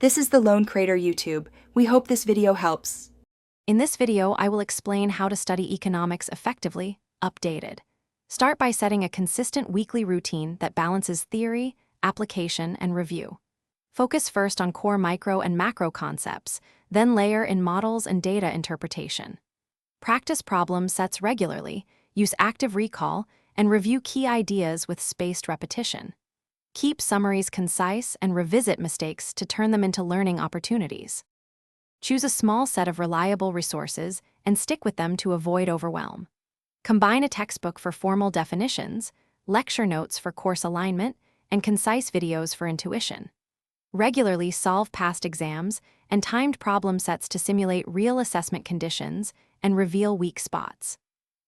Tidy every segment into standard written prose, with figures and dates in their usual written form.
This is the Lone Crater YouTube. We hope this video helps. In this video, I will explain how to study economics effectively, updated. Start by setting a consistent weekly routine that balances theory, application, and review. Focus first on core micro and macro concepts, then layer in models and data interpretation. Practice problem sets regularly, use active recall, and review key ideas with spaced repetition. Keep summaries concise and revisit mistakes to turn them into learning opportunities. Choose a small set of reliable resources and stick with them to avoid overwhelm. Combine a textbook for formal definitions, lecture notes for course alignment, and concise videos for intuition. Regularly solve past exams and timed problem sets to simulate real assessment conditions and reveal weak spots.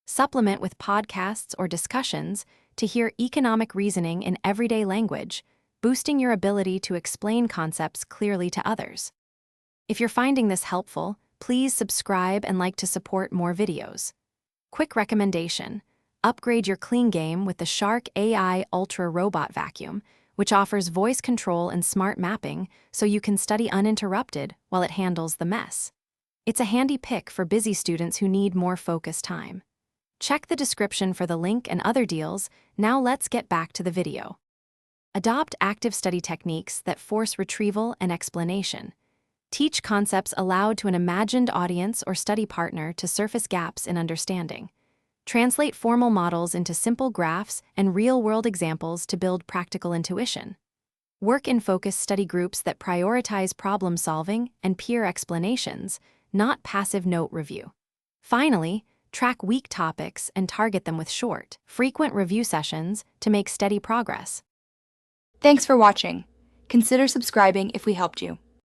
Supplement with podcasts or discussions to hear economic reasoning in everyday language, boosting your ability to explain concepts clearly to others. If you're finding this helpful, please subscribe and like to support more videos. Quick recommendation: upgrade your clean game with the Shark AI Ultra Robot Vacuum, which offers voice control and smart mapping so you can study uninterrupted while it handles the mess. It's a handy pick for busy students who need more focused time. Check the description for the link and other deals. Now let's get back to the video. Adopt active study techniques that force retrieval and explanation. Teach concepts aloud to an imagined audience or study partner to surface gaps in understanding. Translate formal models into simple graphs and real-world examples to build practical intuition. Work in focused study groups that prioritize problem-solving and peer explanations, not passive note review. Finally, track weak topics and target them with short, frequent review sessions to make steady progress. Thanks for watching. Consider subscribing if we helped you.